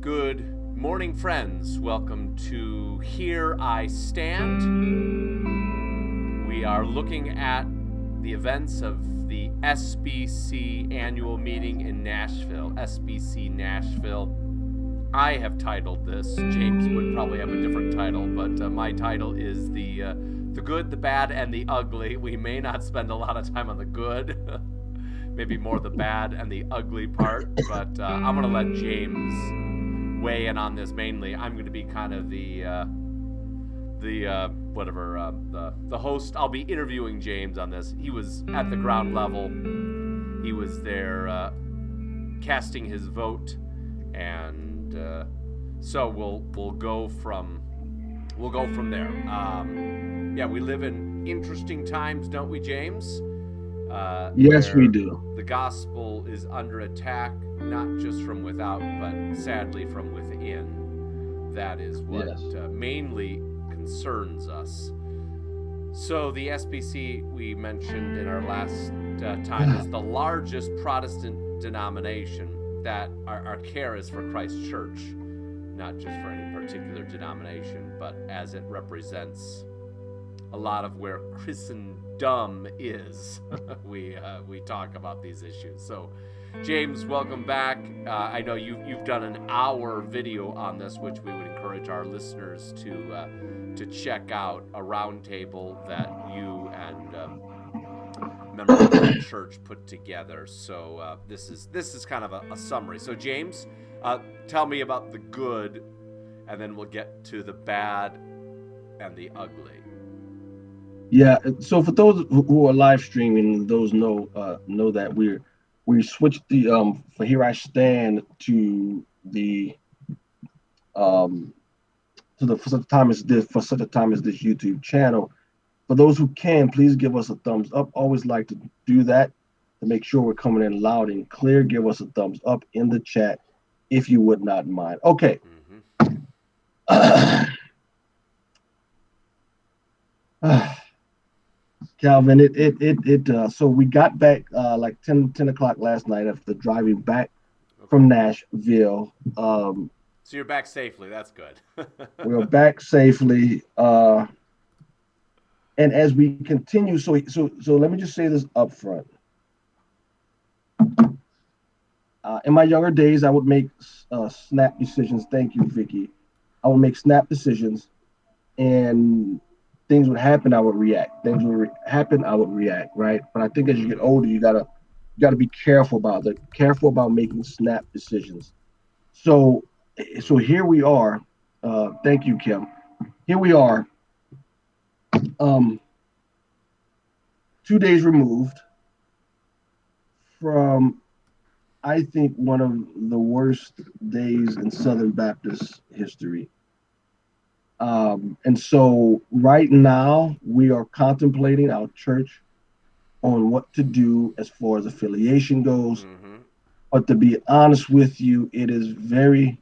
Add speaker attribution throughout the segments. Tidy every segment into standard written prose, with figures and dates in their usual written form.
Speaker 1: Good morning, friends. Welcome to Here I Stand. We are looking at the events of the SBC annual meeting in Nashville, SBC Nashville. I have titled this. James would probably have a different title, but my title is the good, the bad, and the ugly. We may not spend a lot of time on the good, maybe more the bad and the ugly part, but I'm going to let James weigh in on this mainly. I'm going to be kind of the host. I'll be interviewing James on this. He was at the ground level. He was there casting his vote, and so we'll go from there. Yeah, we live in interesting times, don't we, James?
Speaker 2: Yes, we do.
Speaker 1: The gospel is under attack, not just from without, but sadly from within. That is what mainly concerns us. So the SBC we mentioned in our last time is the largest Protestant denomination that our care is for Christ Church, not just for any particular denomination, but as it represents a lot of where Christendom is. we talk about these issues. So, James, welcome back. I know you've done an hour video on this, which we would encourage our listeners to check out, a roundtable that you and members of the church put together. So this is kind of a summary. So, James, tell me about the good, and then we'll get to the bad and the ugly.
Speaker 2: Yeah. So for those who are live streaming, those know that we switched the for Here I Stand to the for such a time as this YouTube channel. For those who can, please give us a thumbs up. Always like to do that to make sure we're coming in loud and clear. Give us a thumbs up in the chat if you would not mind. Okay. Calvin, so we got back like 10 o'clock last night after driving back from Nashville.
Speaker 1: So you're back safely. That's good.
Speaker 2: We're back safely. And as we continue, so let me just say this up front. In my younger days, I would make snap decisions. Thank you, Vicky. I would make snap decisions, and things would happen, I would react. Things would happen, I would react, right? But I think as you get older, you gotta be careful about that. Careful about making snap decisions. So here we are. Thank you, Kim. Here we are. 2 days removed from, I think, one of the worst days in Southern Baptist history. And so right now we are contemplating our church on what to do as far as affiliation goes. Mm-hmm. But to be honest with you, it is very,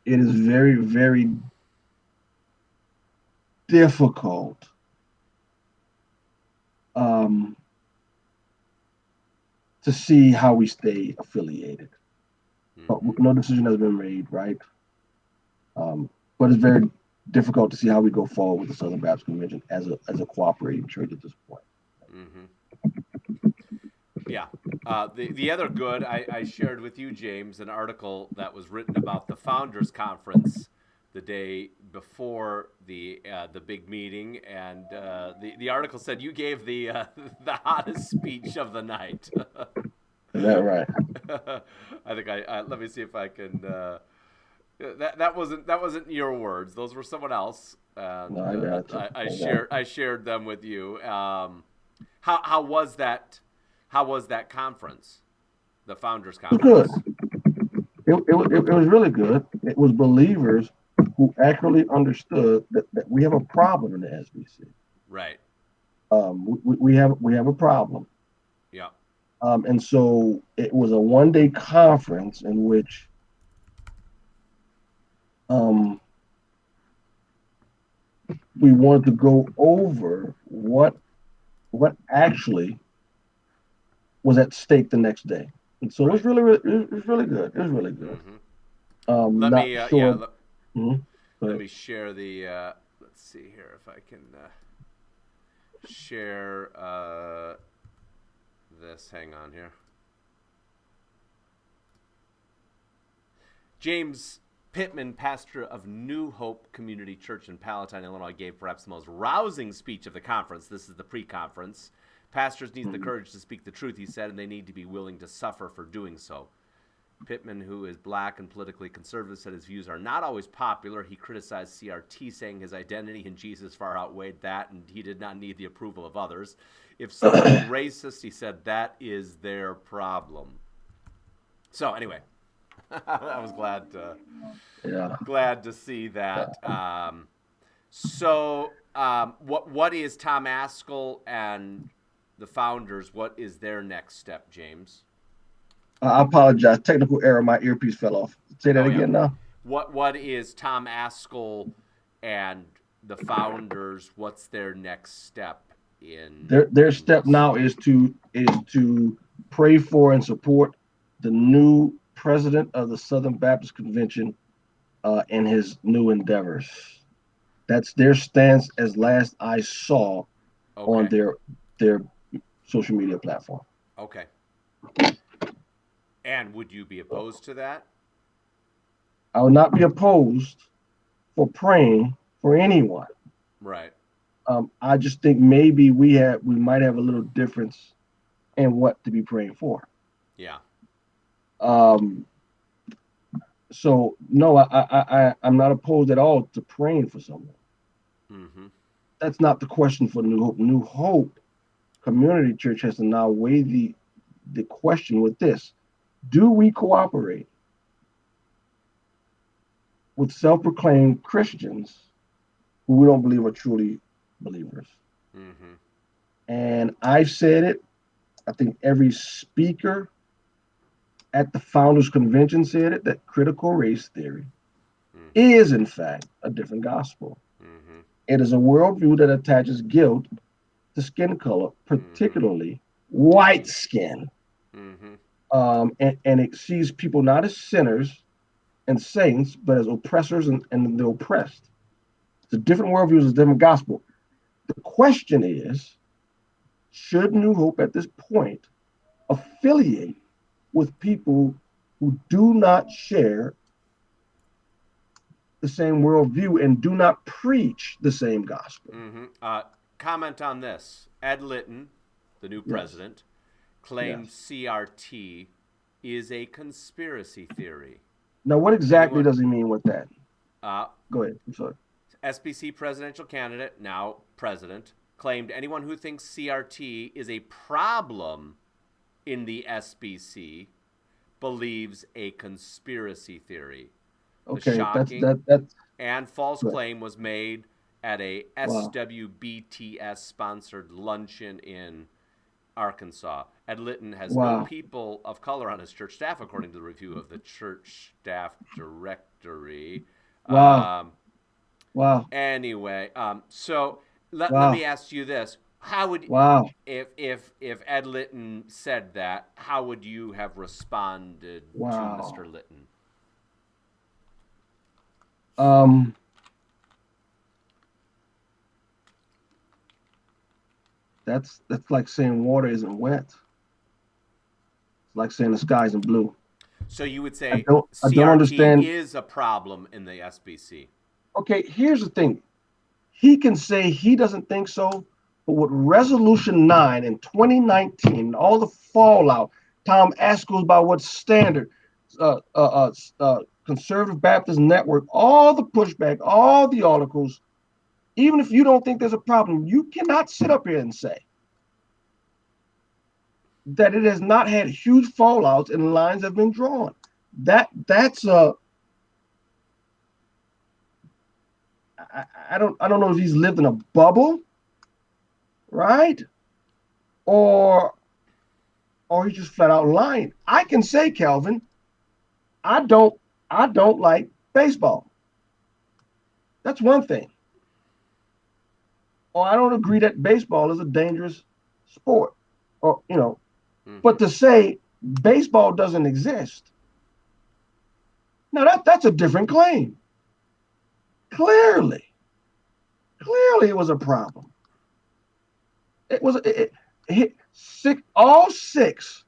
Speaker 2: very difficult to see how we stay affiliated. Mm-hmm. But no decision has been made, right? But it's very difficult to see how we go forward with the Southern Baptist Convention as a cooperating church at this point.
Speaker 1: Mm-hmm. Yeah. The other good, I shared with you, James, an article that was written about the Founders Conference the day before the big meeting, and the article said you gave the hottest speech of the night.
Speaker 2: Is that right?
Speaker 1: I think let me see if I can. That wasn't your words. Those were someone else.
Speaker 2: No,
Speaker 1: I shared them with you. How was that? How was that conference? The Founders Conference.
Speaker 2: Good. It was really good. It was believers who actually understood that we have a problem in the SBC.
Speaker 1: Right.
Speaker 2: We have a problem.
Speaker 1: Yeah.
Speaker 2: And so it was a one-day conference in which we wanted to go over what actually was at stake the next day. And so
Speaker 1: Right.
Speaker 2: it was really good. It was really good.
Speaker 1: Mm-hmm. Let
Speaker 2: Not
Speaker 1: me,
Speaker 2: sure. Mhm. Go
Speaker 1: let
Speaker 2: ahead.
Speaker 1: me share the. Let's see here if I can share this. Hang on here. James Pittman, pastor of New Hope Community Church in Palatine, Illinois, gave perhaps the most rousing speech of the conference. This is the pre-conference. Pastors need the
Speaker 2: Mhm.
Speaker 1: courage to speak the truth, he said, and they need to be willing to suffer for doing so. Pittman, who is black and politically conservative, said his views are not always popular. He criticized CRT, saying his identity in Jesus far outweighed that, and he did not need the approval of others. If someone is racist, he said, that is their problem. So anyway, I was
Speaker 2: Yeah.
Speaker 1: glad to see that. What is Tom Askell and the founders? What is their next step, James?
Speaker 2: I apologize. Technical error. My earpiece fell off. Say that
Speaker 1: Oh yeah.
Speaker 2: again now.
Speaker 1: What is Tom Askell and the founders? What's their next step
Speaker 2: Their
Speaker 1: in
Speaker 2: step
Speaker 1: this?
Speaker 2: now is to pray for and support the new president of the Southern Baptist Convention in his new endeavors. That's their stance as last I saw on
Speaker 1: Okay.
Speaker 2: their social media platform.
Speaker 1: Okay. And would you be opposed to that?
Speaker 2: I will not be opposed for praying for anyone.
Speaker 1: Right.
Speaker 2: I just think maybe we might have a little difference in what to be praying for.
Speaker 1: Yeah.
Speaker 2: Um, so no, I'm not opposed at all to praying for someone.
Speaker 1: Mm-hmm.
Speaker 2: That's not the question for New Hope. New Hope Community Church has to now weigh the question with this: do we cooperate with self-proclaimed Christians who we don't believe are truly believers?
Speaker 1: Mm-hmm.
Speaker 2: And I've said it. I think every speaker at the Founders Convention said it, that critical race theory
Speaker 1: Mm-hmm.
Speaker 2: is, in fact, a different gospel.
Speaker 1: Mm-hmm.
Speaker 2: It is a worldview that attaches guilt to skin color,
Speaker 1: Mm-hmm.
Speaker 2: particularly white skin.
Speaker 1: Mm-hmm.
Speaker 2: And it sees people not as sinners and saints, but as oppressors and the oppressed. It's a different worldview, it's a different gospel. The question is, should New Hope at this point affiliate with people who do not share the same worldview and do not preach the same gospel?
Speaker 1: Mm-hmm. Comment on this. Ed Litton, the new
Speaker 2: Yes,
Speaker 1: president,
Speaker 2: yes.
Speaker 1: claims CRT is a conspiracy theory.
Speaker 2: Now, what exactly
Speaker 1: Anyone,
Speaker 2: does he mean with that?
Speaker 1: uh,
Speaker 2: Go ahead. I'm sorry.
Speaker 1: SBC presidential candidate, now president, claimed anyone who thinks CRT is a problem in the SBC believes a conspiracy theory. The
Speaker 2: Okay,
Speaker 1: shocking
Speaker 2: that's
Speaker 1: and false
Speaker 2: good.
Speaker 1: claim was made at a
Speaker 2: Wow,
Speaker 1: SWBTS sponsored luncheon in Arkansas. Ed Litton has no
Speaker 2: wow,
Speaker 1: people of color on his church staff, according to the review of the church staff directory.
Speaker 2: wow,
Speaker 1: Um,
Speaker 2: wow,
Speaker 1: anyway, so let
Speaker 2: wow,
Speaker 1: me ask you this: How would
Speaker 2: wow.
Speaker 1: if Ed Litton said that, how would you have responded to
Speaker 2: Wow.
Speaker 1: Mr. Litton?
Speaker 2: Um, that's like saying water isn't wet. It's like saying the sky isn't blue.
Speaker 1: So you would
Speaker 2: I
Speaker 1: say
Speaker 2: don't I don't
Speaker 1: CRT
Speaker 2: understand.
Speaker 1: is a problem in the SBC.
Speaker 2: Okay, here's the thing. He can say he doesn't think so, but with Resolution 9 in 2019, all the fallout, Tom Askell's by what standard, Conservative Baptist Network, all the pushback, all the articles, even if you don't think there's a problem, you cannot sit up here and say that it has not had huge fallouts and lines have been drawn. That's a I don't know if he's lived in a bubble, right? Or he's just flat out lying. I can say, Calvin, I don't I don't like baseball. That's one thing. Or I don't agree that baseball is a dangerous sport. Or
Speaker 1: Mm-hmm.
Speaker 2: but to say baseball doesn't exist. Now that's a different claim. Clearly it was a problem. It was all six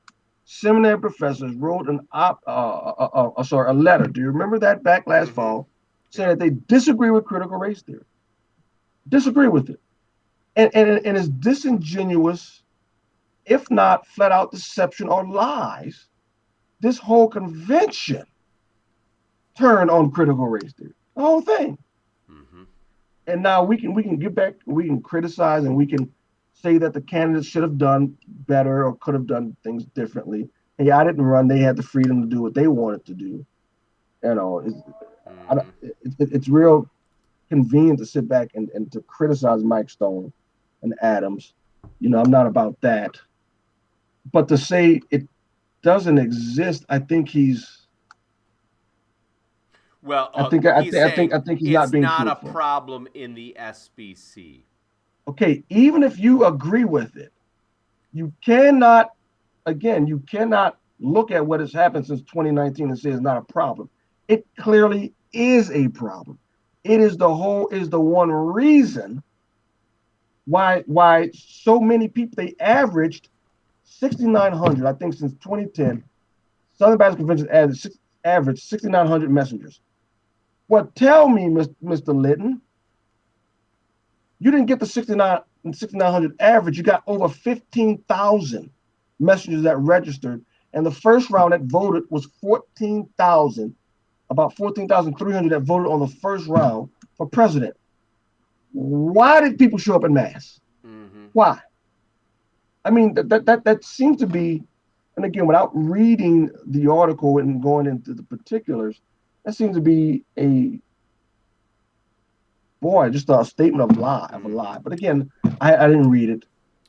Speaker 2: seminary professors wrote a letter. Do you remember that back last fall, saying that they disagree with critical race theory, disagree with it, and it's disingenuous, if not flat out deception or lies. This whole convention turned on critical race theory, the whole thing. And now we can get back, we can criticize, and we can say that the candidates should have done better or could have done things differently. Hey, I didn't run; they had the freedom to do what they wanted to do. You know, it's real convenient to sit back and to criticize Mike Stone and Adams. You know, I'm not about that. But to say it doesn't exist, I think he's.
Speaker 1: Well,
Speaker 2: I think he's not being
Speaker 1: not
Speaker 2: truthful.
Speaker 1: A problem in the SBC.
Speaker 2: Okay, even if you agree with it, you cannot look at what has happened since 2019 and say it's not a problem. It clearly is a problem. It is the one reason why so many people, they averaged 6,900, I think, since 2010. Southern Baptist Convention averaged 6,900 messengers. Well, tell me, Mr. Litton, you didn't get the 6,900 average. You got over 15,000 messengers that registered. And the first round that voted was 14,000, about 14,300 that voted on the first round for president. Why did people show up in mass? Why? I mean, that seems to be, and again, without reading the article and going into the particulars, that seems to be just a statement of a lie. But again, I didn't read it.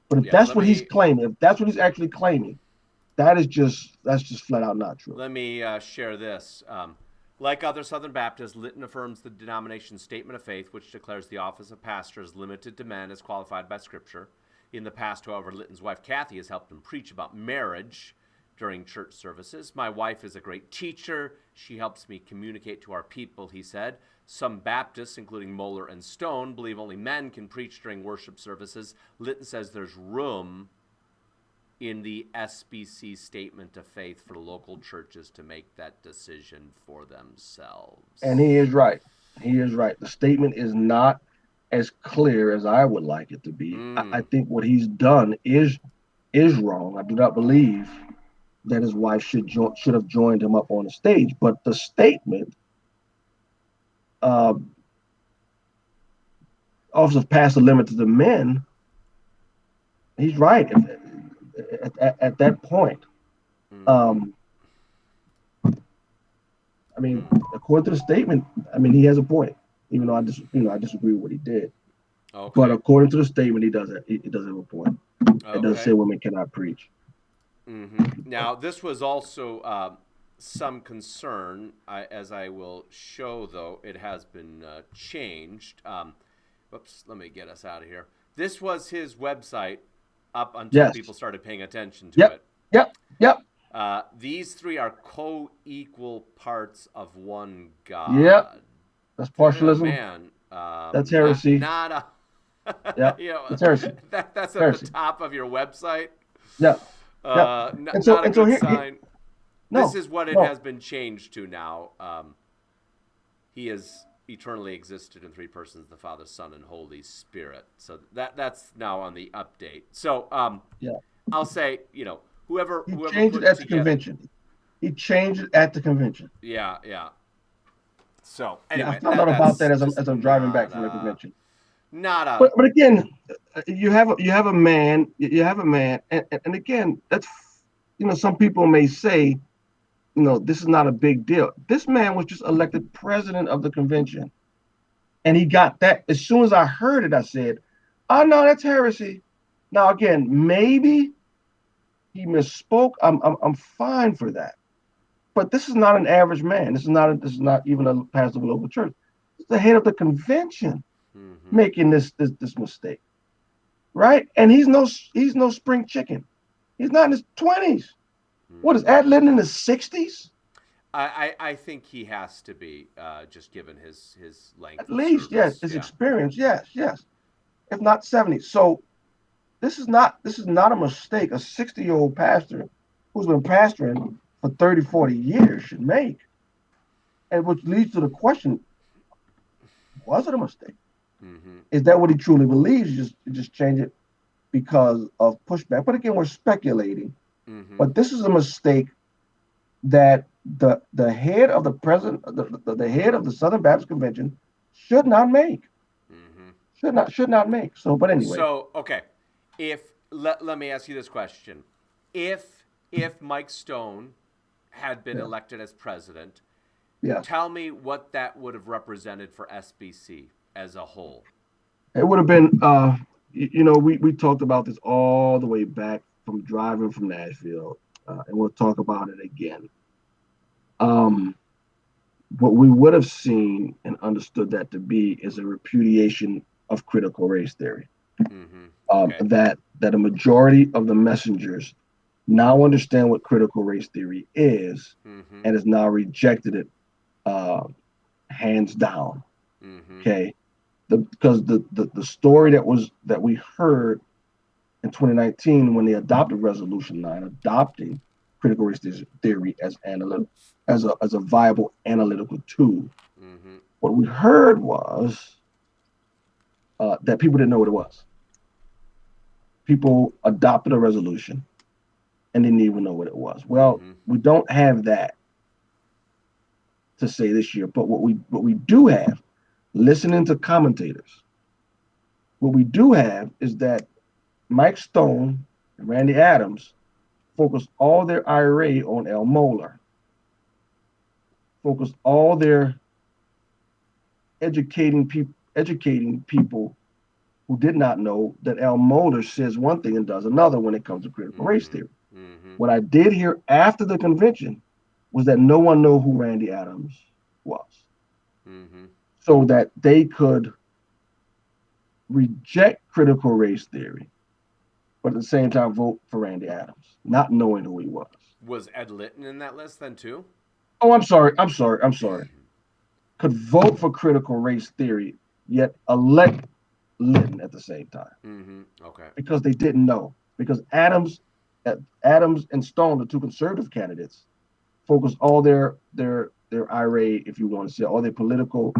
Speaker 2: But if that's what he's claiming, if that's what he's actually claiming, that's just flat out not true.
Speaker 1: Let me share this. Like other Southern Baptists, Litton affirms the denomination's statement of faith, which declares the office of pastor is limited to men as qualified by Scripture. In the past, however, Litton's wife, Kathy, has helped him preach about marriage during church services. My wife is a great teacher. She helps me communicate to our people, he said. Some Baptists, including Moeller and Stone, believe only men can preach during worship services. Litton says there's room in the SBC statement of faith for local churches to make that decision for themselves.
Speaker 2: And he is right. The statement is not as clear as I would like it to be. I think what he's done is wrong. I do not believe that his wife should have joined him up on the stage. But the statement, office of pastor limited to the men, he's right at that point. I mean, according to the statement, I mean, he has a point, even though I disagree with what he did. Okay. But according to the statement, he does have a point. Okay. It does say women cannot preach.
Speaker 1: Now, this was also some concern, as I will show, though it has been changed. Whoops, let me get us out of here. This was his website up until people started paying attention to it.
Speaker 2: Yep.
Speaker 1: These three are co-equal parts of one God.
Speaker 2: Yep. That's partialism.
Speaker 1: Man,
Speaker 2: that's heresy.
Speaker 1: That's
Speaker 2: heresy.
Speaker 1: That's at the top of your website.
Speaker 2: Yeah.
Speaker 1: Not a good sign. This is what it has been changed to now. He has eternally existed in three persons, the Father, Son, and Holy Spirit. So that's now on the update. So I'll say, whoever
Speaker 2: changed it at the convention. He changed it at the convention.
Speaker 1: Yeah. So anyway,
Speaker 2: I found out about that as I'm driving back from the convention.
Speaker 1: But
Speaker 2: again, you have a man, and again, that's, some people may say, this is not a big deal. This man was just elected president of the convention, and he got that. As soon as I heard it, I said, "Oh no, that's heresy." Now again, maybe he misspoke. I'm fine for that, but this is not an average man. This is not even a pastor of a local church. It's the head of the convention making this mistake, right? And he's no spring chicken. He's not in his 20s. What is Ed Litton in his 60s?
Speaker 1: I think he has to be, just given his
Speaker 2: At
Speaker 1: length of
Speaker 2: least, yes.
Speaker 1: service.
Speaker 2: His
Speaker 1: Yeah.
Speaker 2: experience, yes, yes. If not 70. So this is not a mistake a 60-year-old pastor who's been pastoring for 30, 40 years should make. And which leads to the question, was it a mistake?
Speaker 1: Mm-hmm.
Speaker 2: Is that what he truly believes? You just change it because of pushback. But again, we're speculating.
Speaker 1: Mm-hmm.
Speaker 2: But this is a mistake that the head of the president, the head of the Southern Baptist Convention should not make.
Speaker 1: Mm-hmm.
Speaker 2: Should not make. So, but anyway,
Speaker 1: So, okay, if let me ask you this question: if Mike Stone had been
Speaker 2: yeah,
Speaker 1: elected as president,
Speaker 2: yes,
Speaker 1: tell me what that would have represented for SBC as a whole.
Speaker 2: it would have been. We talked about this all the way back from driving from Nashville, and we'll talk about it again. Um, what we would have seen and understood that to be is a repudiation of critical race theory.
Speaker 1: Mm-hmm. Okay.
Speaker 2: That a majority of the messengers now understand what critical race theory is
Speaker 1: Mm-hmm.
Speaker 2: and has now rejected it uh, hands down.
Speaker 1: Mm-hmm.
Speaker 2: Okay, because the story that we heard in 2019 when they adopted Resolution 9, adopting critical race theory as a viable analytical tool.
Speaker 1: Mm-hmm.
Speaker 2: What we heard was that people didn't know what it was. People adopted a resolution and didn't even know what it was. Well,
Speaker 1: Mm-hmm.
Speaker 2: we don't have that to say this year, but what we do have, listening to commentators, what we do have is that Mike Stone and Randy Adams focused all their IRA on El Moeller, focused all their educating people who did not know that El Moeller says one thing and does another when it comes to critical race
Speaker 1: Mm-hmm.
Speaker 2: theory.
Speaker 1: Mm-hmm.
Speaker 2: What I did hear after the convention was that no one knew who Randy Adams was,
Speaker 1: Mm-hmm.
Speaker 2: so that they could reject critical race theory, but at the same time vote for Randy Adams, not knowing who he was.
Speaker 1: Was Ed Litton in that list then too?
Speaker 2: Oh, I'm sorry. Could vote for critical race theory, yet elect Litton at the same time
Speaker 1: Mm-hmm. Okay.
Speaker 2: because they didn't know. Because Adams and Stone, the two conservative candidates, focused all their IRA, if you want to say, all their political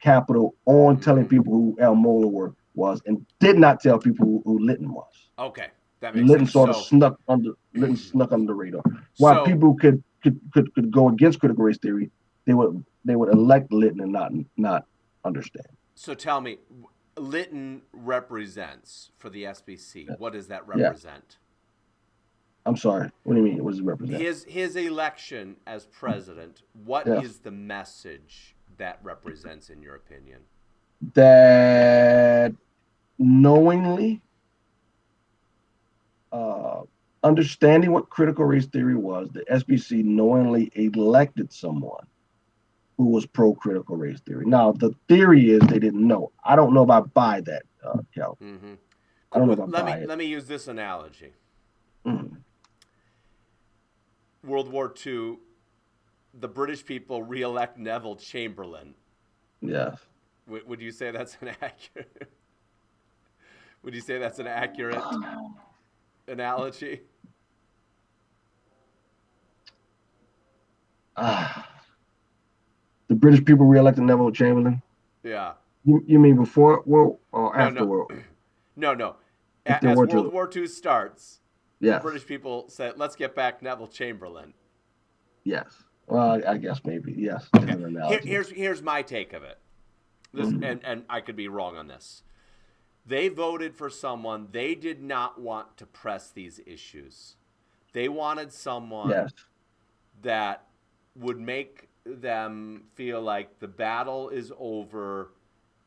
Speaker 2: capital on telling
Speaker 1: Mm-hmm.
Speaker 2: people who El Moeller was, and did not tell people who Litton was.
Speaker 1: Okay, that makes
Speaker 2: Litton
Speaker 1: sense.
Speaker 2: sort of
Speaker 1: So,
Speaker 2: snuck under the radar. While
Speaker 1: so
Speaker 2: people could go against critical race theory, they would elect Litton and not understand.
Speaker 1: So tell me, Litton represents for the SBC.
Speaker 2: Yeah.
Speaker 1: What does that
Speaker 2: Yeah.
Speaker 1: represent?
Speaker 2: I'm sorry. What do you mean? What does it represent?
Speaker 1: His election as president. What
Speaker 2: Yes.
Speaker 1: is the message that represents, in your opinion?
Speaker 2: That knowingly uh, understanding what critical race theory was, the SBC knowingly elected someone who was pro-critical race theory. Now, the theory is they didn't know. I don't know if I buy that, Cal.
Speaker 1: Mm-hmm.
Speaker 2: I don't know if I
Speaker 1: Let
Speaker 2: buy
Speaker 1: me
Speaker 2: it.
Speaker 1: let me use this analogy.
Speaker 2: Mm-hmm.
Speaker 1: World War II, the British people re-elect Neville Chamberlain.
Speaker 2: Yes.
Speaker 1: Would you say that's an accurate? Would you say that's an accurate analogy?
Speaker 2: The British people re-elected Neville Chamberlain.
Speaker 1: Yeah.
Speaker 2: You mean before world or
Speaker 1: No,
Speaker 2: after
Speaker 1: no,
Speaker 2: world?
Speaker 1: no.
Speaker 2: If there
Speaker 1: As
Speaker 2: were
Speaker 1: World
Speaker 2: to,
Speaker 1: War II starts, the
Speaker 2: yes,
Speaker 1: British people said, "Let's get back Neville Chamberlain."
Speaker 2: yes. Well, I guess maybe yes. Is
Speaker 1: Okay.
Speaker 2: an analogy.
Speaker 1: Here's my take of it. This
Speaker 2: Mm-hmm.
Speaker 1: and I could be wrong on this. They voted for someone they did not want to press these issues. They wanted someone
Speaker 2: Yes.
Speaker 1: that would make them feel like the battle is over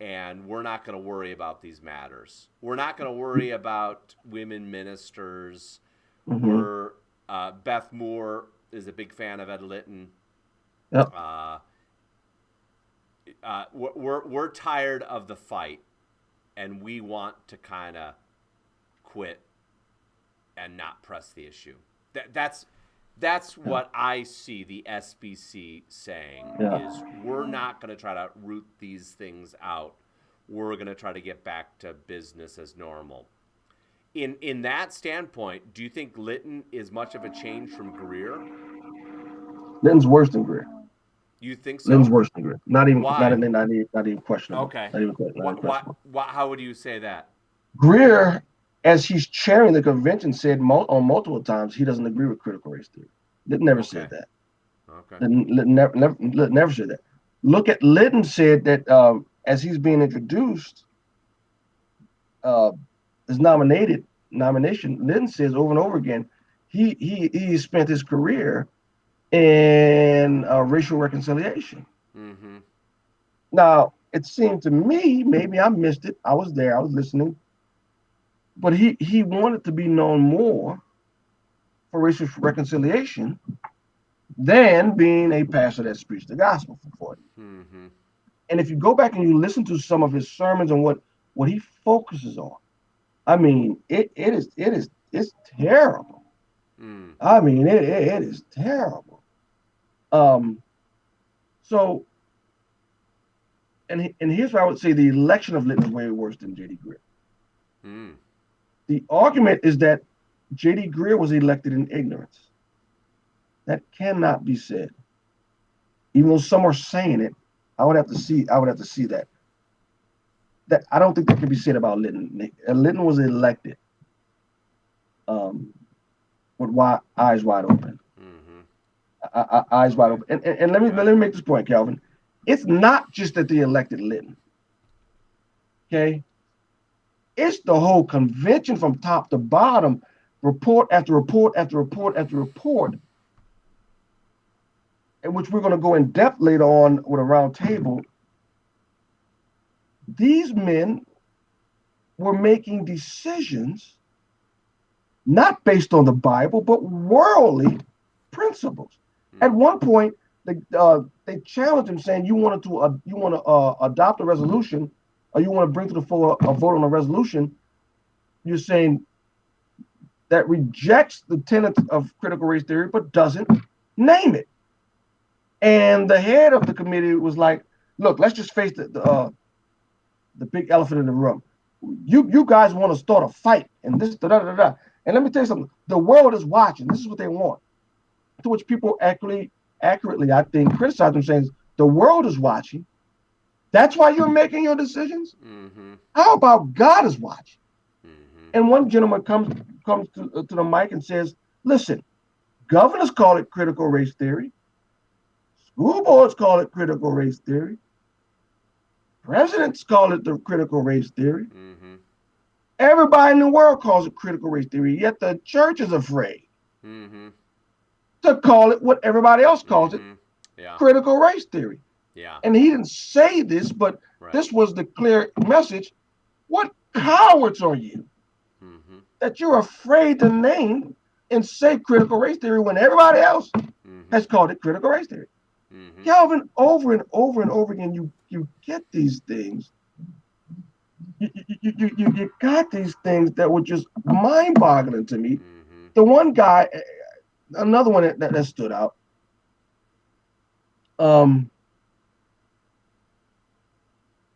Speaker 1: and we're not going to worry about these matters. We're not going to worry about women ministers.
Speaker 2: Mm-hmm.
Speaker 1: We're Beth Moore is a big fan of Ed Litton.
Speaker 2: Yep.
Speaker 1: We're tired of the fight, and we want to kind of quit and not press the issue. That's what I see the SBC saying is we're not going to try to root these things out. We're going to try to get back to business as normal. In that standpoint, do you think Litton is much of a change from Greer?
Speaker 2: Litton's worse than Greer.
Speaker 1: You think so?
Speaker 2: Litton's worse than Greer. Not even questionable.
Speaker 1: Okay.
Speaker 2: Not even questionable.
Speaker 1: How would you say that?
Speaker 2: Greer, as he's chairing the convention, said on multiple times he doesn't agree with critical race theory. Litton never said that.
Speaker 1: Okay.
Speaker 2: Litton never said that. Look at Litton said that as he's being introduced, his nomination, Litton says over and over again, he spent his career in racial reconciliation.
Speaker 1: Mm-hmm.
Speaker 2: Now, it seemed to me, maybe I missed it. I was there, I was listening. But he wanted to be known more for racial reconciliation than being a pastor that preached the gospel for 40.
Speaker 1: Mm-hmm.
Speaker 2: And if you go back and you listen to some of his sermons and what he focuses on, I mean, it's terrible.
Speaker 1: Mm.
Speaker 2: I mean, it is terrible. So, and here's why I would say the election of Litton is way worse than J.D. Greer.
Speaker 1: Mm.
Speaker 2: The argument is that J.D. Greer was elected in ignorance. That cannot be said. Even though some are saying it, I would have to see that. That I don't think that can be said about Litton. Litton was elected with eyes wide open.
Speaker 1: Mm-hmm.
Speaker 2: Eyes wide open. And let me make this point, Calvin. It's not just that they elected Litton. Okay? It's the whole convention from top to bottom, report after report after report after report, in which we're going to go in depth later on with a round table. These men were making decisions not based on the Bible, but worldly principles. Mm-hmm. At one point, they challenged him, saying, "You want to adopt a resolution, or you want to bring to the floor a vote on a resolution? You're saying that rejects the tenets of critical race theory, but doesn't name it." And the head of the committee was like, "Look, let's just face the big elephant in the room. You guys want to start a fight and this da da da da. And let me tell you something. The world is watching. This is what they want." To which people accurately, I think, criticize them, saying, "The world is watching. That's why you're making your decisions. Mm-hmm. How about God is watching?" Mm-hmm. And one gentleman comes to the mic and says, "Listen, governors call it critical race theory. School boards call it critical race theory. Presidents call it the critical race theory. Mm-hmm. Everybody in the world calls it critical race theory, yet the church is afraid to call it what everybody else calls it, critical race theory." Yeah. And he didn't say this, but this was the clear message. What cowards are you that you're afraid to name and say critical race theory when everybody else has called it critical race theory? Mm-hmm. Calvin, over and over and over again, you get these things. You got these things that were just mind-boggling to me. Mm-hmm. The one guy, another one that stood out.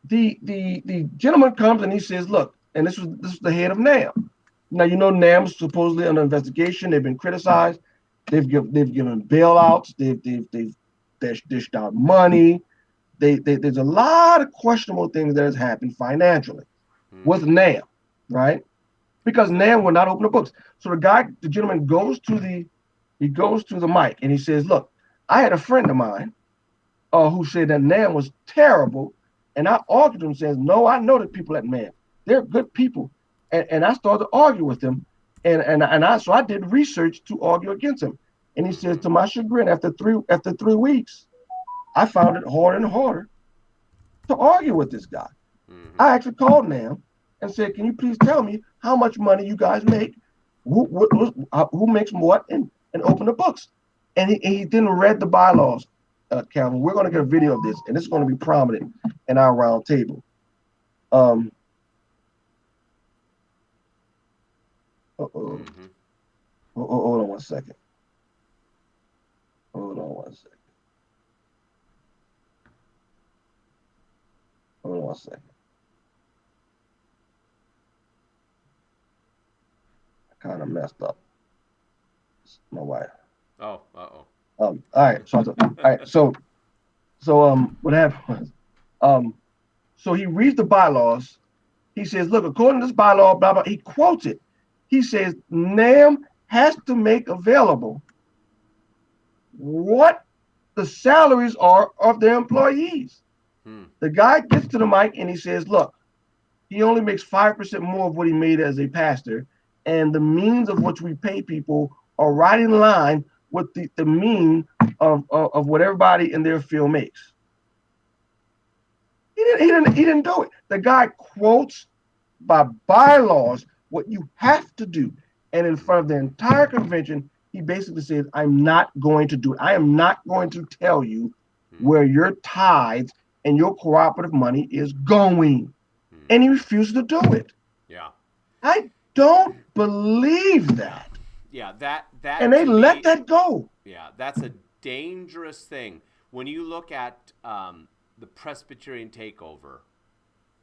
Speaker 2: The gentleman comes and he says, "Look," and this is the head of NAM. Now you know NAM's supposedly under investigation. They've been criticized. They've given bailouts. They've dished out money. There's a lot of questionable things that has happened financially with NAM, right? Because NAM will not open the books. So the gentleman goes to the mic and he says, "Look, I had a friend of mine who said that NAM was terrible, and I argued with him, says, no, I know the people at NAM. They're good people." And I started to argue with him, and I did research to argue against him. And he says, to my chagrin, after 3 weeks, I found it harder and harder to argue with this guy. Mm-hmm. I actually called NAM and said, "Can you please tell me how much money you guys make? Who makes what? And open the books." And he didn't read the bylaws, Calvin. We're going to get a video of this, and this is going to be prominent in our round table.
Speaker 1: Mm-hmm.
Speaker 2: Hold on one second. Hold on one second. Hold on one second. I kind of messed up. It's my wife.
Speaker 1: Oh, uh-oh.
Speaker 2: All right. So what happened was, so he reads the bylaws. He says, look, according to this bylaw, blah, blah, he quotes it. He says, NAM has to make available what the salaries are of their employees. The guy gets to the mic and he says, look, he only makes 5% more of what he made as a pastor, and the means of which we pay people are right in line with the mean of what everybody in their field makes. He didn't do it. The guy quotes by bylaws what you have to do. And in front of the entire convention, he basically says, I'm not going to do it. I am not going to tell you where your tithes and your cooperative money is going. And he refuses to do it.
Speaker 1: Yeah.
Speaker 2: I don't believe that.
Speaker 1: Yeah, that
Speaker 2: and they let that go.
Speaker 1: Yeah, that's a dangerous thing. When you look at the Presbyterian takeover,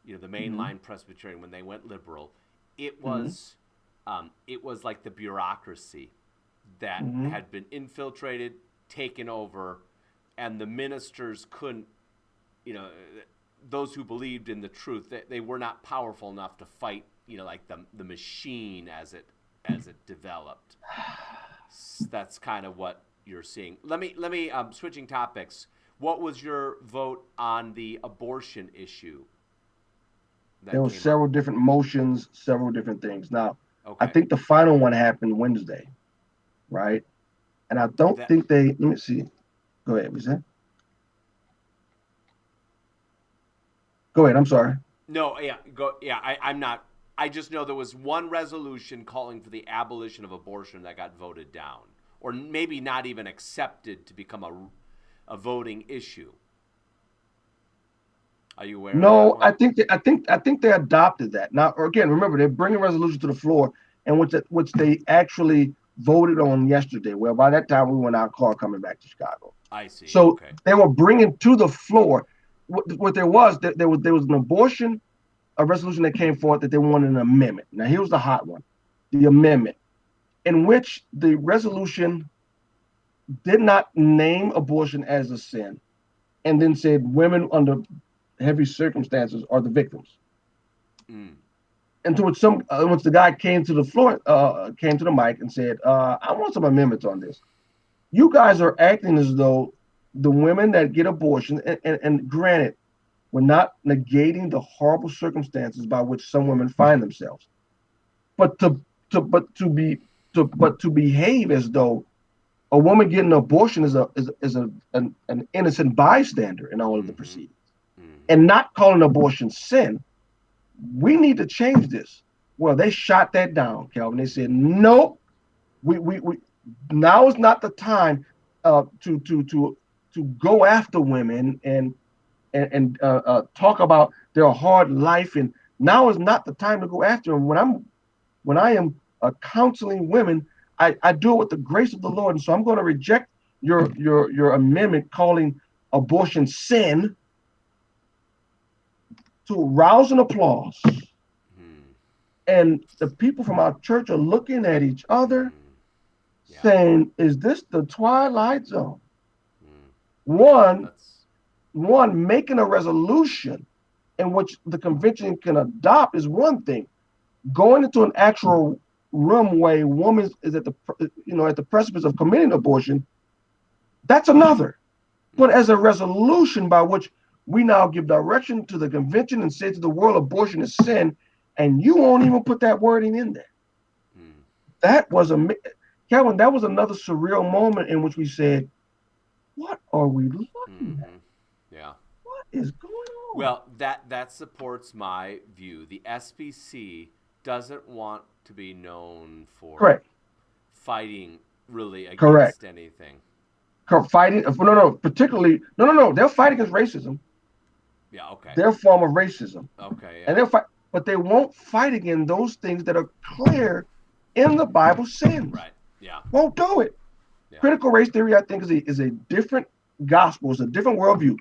Speaker 1: you know, the mainline Presbyterian, when they went liberal, it was like the bureaucracy that had been infiltrated, taken over, and the ministers couldn't, you know, those who believed in the truth, they were not powerful enough to fight, you know, like the machine as it developed. That's kind of what you're seeing. Let me switching topics. What was your vote on the abortion issue?
Speaker 2: There were several different motions, several different things. Now,
Speaker 1: okay.
Speaker 2: I think the final one happened Wednesday, right? And I don't think they. Let me see. Go ahead. What's that? Go ahead. I'm sorry.
Speaker 1: No. Yeah. Go. Yeah. I'm not. I just know there was one resolution calling for the abolition of abortion that got voted down, or maybe not even accepted to become a voting issue. Are you aware?
Speaker 2: No, I think they adopted that. Now, again, remember they're bringing resolution to the floor, and which they actually voted on yesterday. Well, by that time we were in our car coming back to Chicago.
Speaker 1: I see.
Speaker 2: So
Speaker 1: okay.
Speaker 2: They were bringing to the floor what there was an abortion, a resolution that came forth that they wanted an amendment. Now here's the hot one, the amendment, in which the resolution did not name abortion as a sin, and then said women under heavy circumstances are the victims. And to which once the guy came to the floor, came to the mic and said, I want some amendments on this. You guys are acting as though the women that get abortion, and granted, we're not negating the horrible circumstances by which some women find themselves, but to behave as though a woman getting an abortion is an innocent bystander in all of the proceedings, and not calling abortion sin. We need to change this. Well, they shot that down, Calvin. They said, nope, we now is not the time to go after women and talk about their hard life, and now is not the time to go after them. When I am counseling women, I do it with the grace of the Lord, and so I'm going to reject your amendment calling abortion sin to rouse an applause. And the people from our church are looking at each other, saying, "Is this the Twilight Zone?" One, making a resolution in which the convention can adopt is one thing. Going into an actual room where a woman is at the precipice of committing abortion, that's another. But as a resolution by which we now give direction to the convention and say to the world abortion is sin, and you won't even put that wording in there. That was Calvin, that was another surreal moment in which we said, what are we looking at?
Speaker 1: Yeah.
Speaker 2: What is going on?
Speaker 1: Well, that supports my view. The SBC doesn't want to be known for fighting really against anything.
Speaker 2: Fighting, particularly, they'll fight against racism.
Speaker 1: Yeah, okay.
Speaker 2: Their form of racism.
Speaker 1: Okay. Yeah.
Speaker 2: And they'll fight, but they won't fight against those things that are clear in the Bible sins.
Speaker 1: Right. Yeah.
Speaker 2: Won't do it.
Speaker 1: Yeah.
Speaker 2: Critical race theory, I think, is a different gospel. It's a different worldview.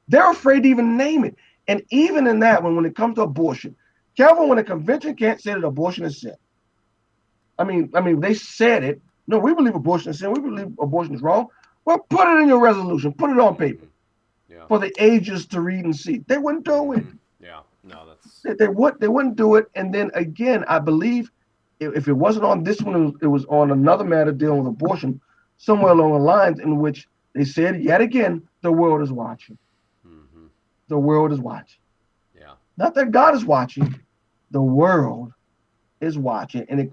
Speaker 2: They're afraid to even name it. And even in that, when it comes to abortion, Calvin, when a convention can't say that abortion is sin. They said it. No, we believe abortion is sin. We believe abortion is wrong. Well, put it in your resolution. Put it on paper
Speaker 1: Yeah.
Speaker 2: for the ages to read and see. They wouldn't do it.
Speaker 1: Yeah. No, that's.
Speaker 2: They wouldn't do it. And then again, I believe if it wasn't on this one, it was on another matter dealing with abortion, somewhere along the lines in which they said yet again, the world is watching.
Speaker 1: Mm-hmm.
Speaker 2: The world is watching.
Speaker 1: Yeah.
Speaker 2: Not that God is watching. The world is watching, and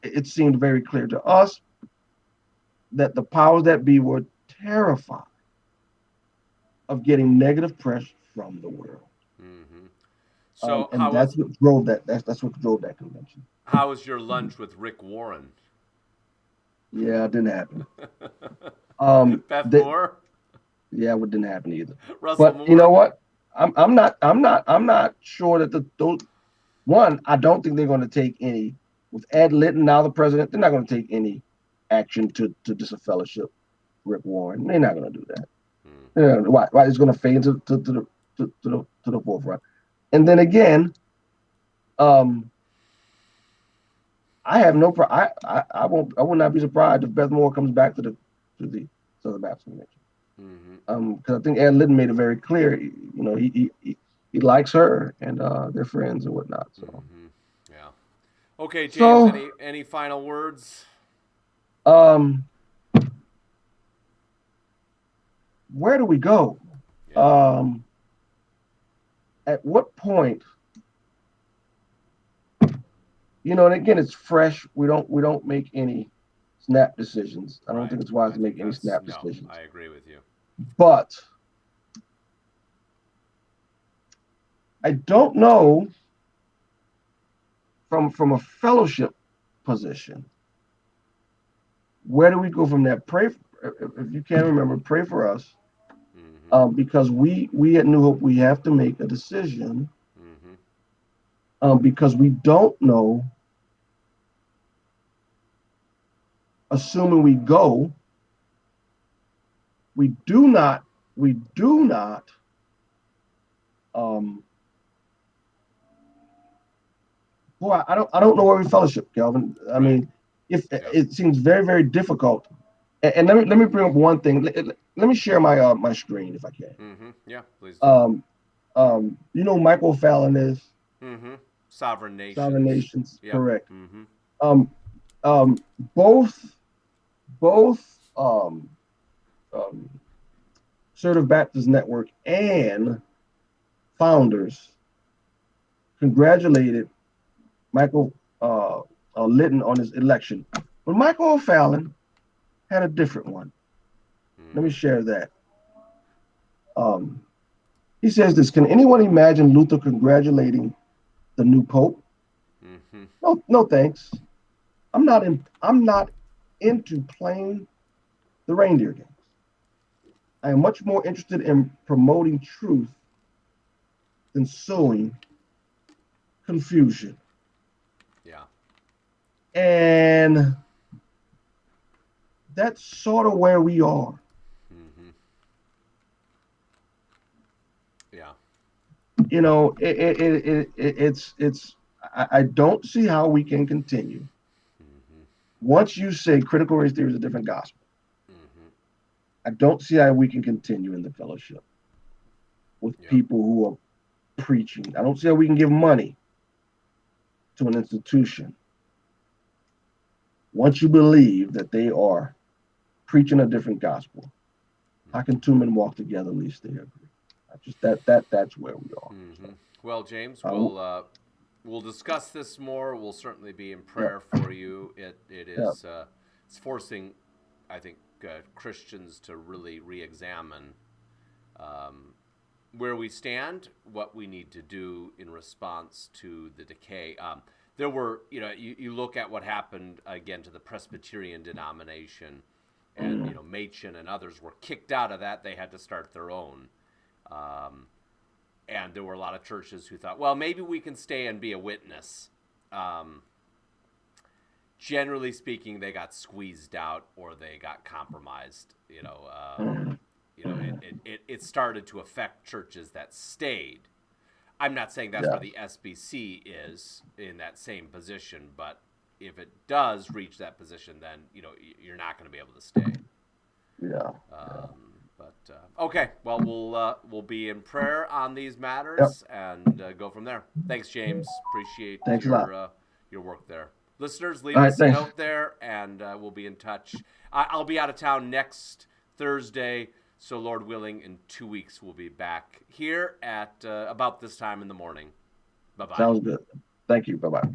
Speaker 2: it seemed very clear to us that the powers that be were terrified of getting negative press from the world.
Speaker 1: Mm-hmm. So
Speaker 2: And that's what drove that. That's what drove that convention.
Speaker 1: How was your lunch with Rick Warren?
Speaker 2: Yeah, it didn't happen.
Speaker 1: Beth Moore?
Speaker 2: Yeah, it didn't happen either.
Speaker 1: Russell
Speaker 2: But
Speaker 1: Moore?
Speaker 2: you know what? I'm not sure that those one. I don't think they're going to take any with Ed Litton now the president. They're not going to take any action to disfellowship Rick Warren. They're not going to do that. Why? It's going to fade into the forefront. And then again, I have no. I won't. I will not be surprised if Beth Moore comes back to the Southern Baptist Convention. Because I think Ed Litton made it very clear. He likes her and they're friends and whatnot. So.
Speaker 1: Yeah. Okay, James. Any final words?
Speaker 2: Where do we go? Yeah. At what point? And again, it's fresh. We don't make any snap decisions. I don't think it's wise to make any snap decisions.
Speaker 1: I agree with you.
Speaker 2: But I don't know from a fellowship position. Where do we go from there? Pray, if you can't remember, pray for us. Because we at New Hope, we have to make a decision. Because we don't know, assuming we go, we do not, I don't know where we fellowship, Kelvin. I mean, it seems very, very difficult. And let me bring up one thing. Let me share my my screen if I can.
Speaker 1: Yeah, please.
Speaker 2: Michael Fallon is.
Speaker 1: Sovereign Nations.
Speaker 2: Sovereign Nations,
Speaker 1: yep.
Speaker 2: Correct. Both Assertive Baptist Network and Founders congratulated Michael Litton on his election. But Michael O'Fallon had a different one. Let me share that. He says this: can anyone imagine Luther congratulating the new Pope? No, thanks. I'm not into playing the reindeer games. I am much more interested in promoting truth than sowing confusion.
Speaker 1: Yeah.
Speaker 2: And that's sort of where we are.
Speaker 1: Yeah.
Speaker 2: It's I don't see how we can continue. Once you say critical race theory is a different gospel, I don't see how we can continue in the fellowship with people who are preaching. I don't see how we can give money to an institution once you believe that they are preaching a different gospel. How can two men walk together unless they agree? That's where we are.
Speaker 1: Well, James, we'll discuss this more. We'll certainly be in prayer for you. It is it's forcing, I think, Christians to really re-examine where we stand, what we need to do in response to the decay. There were, you look at what happened again to the Presbyterian denomination, and Machen and others were kicked out of that. They had to start their own. And there were a lot of churches who thought, well, maybe we can stay and be a witness. generally speaking, they got squeezed out or they got compromised. It started to affect churches that stayed. I'm not saying that's where the SBC is in that same position, but if it does reach that position, then you're not going to be able to stay.
Speaker 2: Yeah.
Speaker 1: Okay, well we'll be in prayer on these matters and go from there. Thanks, James. Appreciate your work there. Listeners, leave us a note there, and we'll be in touch. I'll be out of town next Thursday, so Lord willing, in 2 weeks we'll be back here at about this time in the morning. Bye-bye.
Speaker 2: Sounds good. Thank you. Bye-bye.